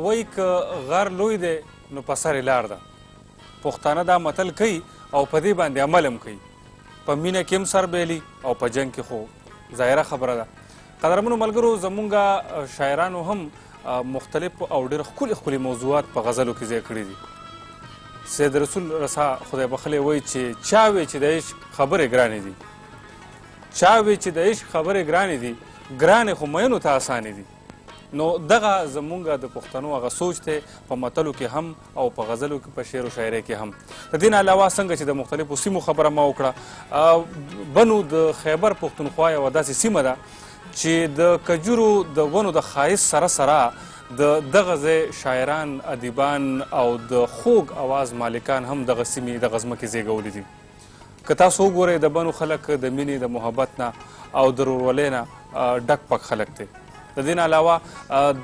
وایي که غر لوی دی نو په سر یې لار ده. پښتانه دا متل کوي او په دې باندې عمل هم کوي. په مینه کې هم سر بیلي او په جنګ کې خو ظاهره خبره ده. قدرمنو ملګرو زمونږ شاعرانو هم مختلف او ډېر ښکلي موضوعات په غزلو کې ځای کړي دي. سید رسول رسا خدای بخښلی وایي چې چا وی چې د عشق خبرې ګرانې دي، چا وی چې د عشق خبرې ګرانې دي، ګرانې خو مینو ته اسانې دي. نو دغه زمونږ د پښتنو هغه سوچ دی په متلو کې هم او په غزلو کې په شعر و شاعرۍ کې هم. د دې نه علاوه څنګه چې د مختلفو سیمو خبره ما وکړه، بنو د خیبر پښتونخوا یوه داسې سیمه ده چې د کجورو د ونو د ښایست سره سره د دغه ځای شاعران، ادیبان او د خوږ اواز مالکان هم دغه سیمې دغه ځمکې زیږولي دي. که تاسو وګورئ د بنو خلک د مینې، د محبت نه او د ورورولۍ نه ډک پک خلک دی. د دې نه علاوه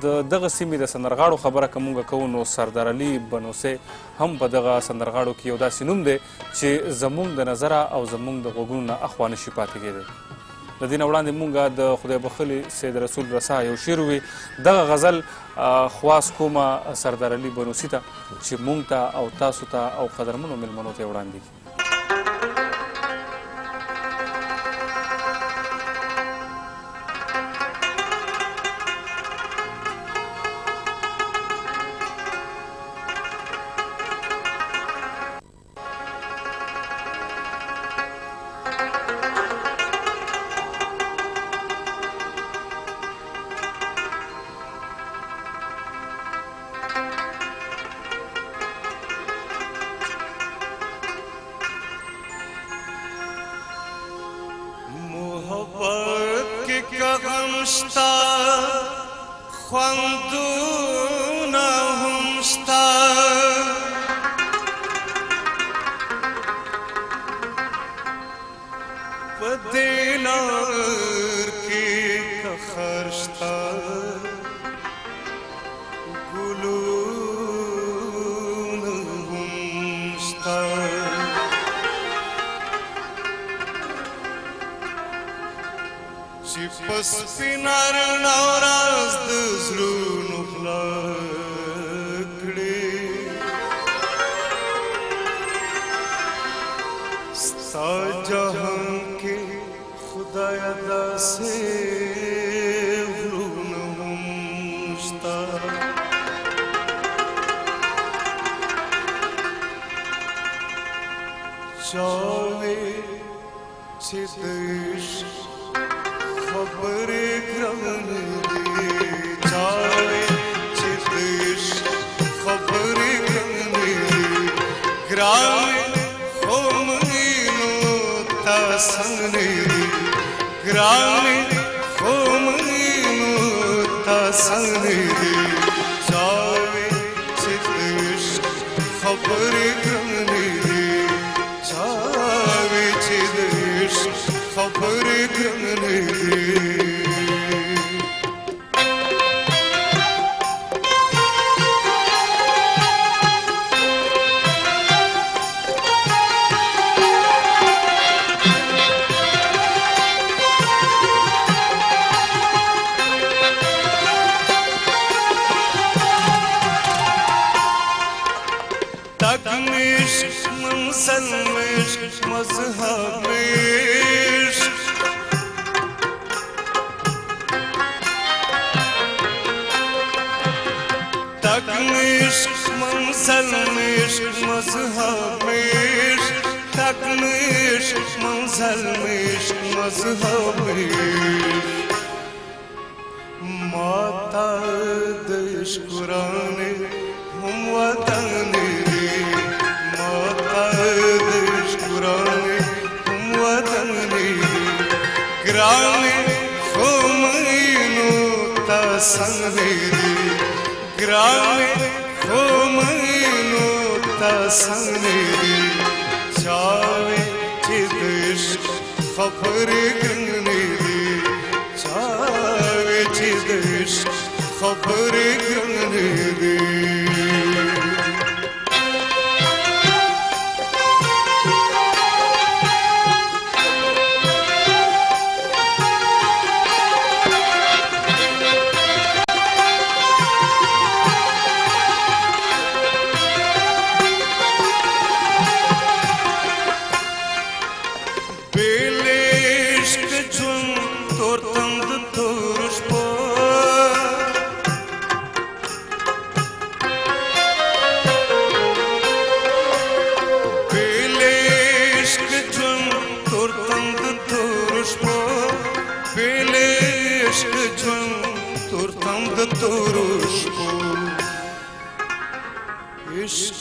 د دغه سیمې د سندرغاړو خبره که موږ کوو نو سردار علي بنوسي هم په دغه سندرغاړو کې یو داسې نوم دی چې زموږ د نظره او زموږ د غوږونو نه اخوا نشي پاتې کېدی. د دې نه وړاندې موږ د خدای بخښلي سید رسول رسا یو شعر وي، دغه غزل خواست کومه سردار علي بنوسي ته چې موږ ته او تاسو ته او قدرمنو مېلمنو ته یې وړاندې کړي. هم د تورو شپو عشق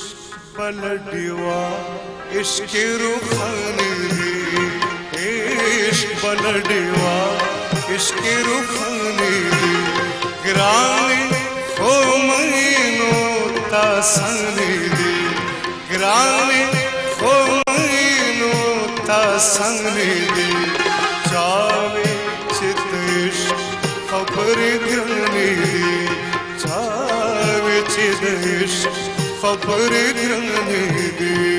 بلډیوا عشق روحاني عشق بلډیوا عشق روحاني ګران خو مینو تا سنې دي ګران خو مینو تا سنې دي چاوي چې د عشق خبرې ګرانې دي چاوي چې د عشق خبرې ګرانې دي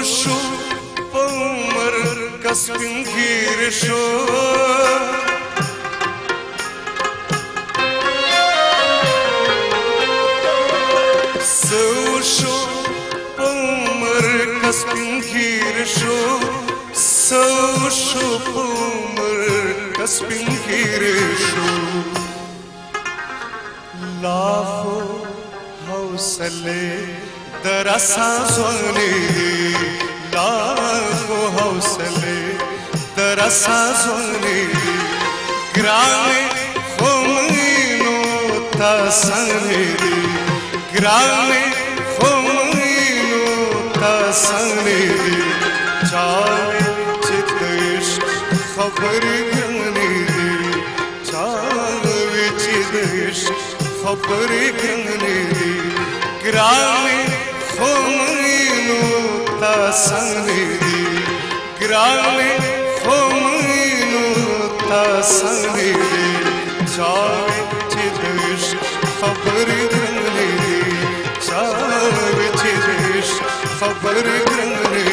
شو په عمر کسبین گیر شو شو په عمر کسبین گیر شو شو په عمر کسبین گیر شو لاخو حوصله در سازونه لاخو حوصله در سازونه گران خو مینو تا سنې دي گران خو مینو تا سنې دي چاوي چې د عشق خبرې ګرانې دي چاوي چې د عشق خبرې ګرانې دي ګران خو مینو تا سنې دي ګران خو مینو تا سنې دي چاوي چې د عشق خبرې ګرانې دي چاوي چې د عشق خبرې ګرانې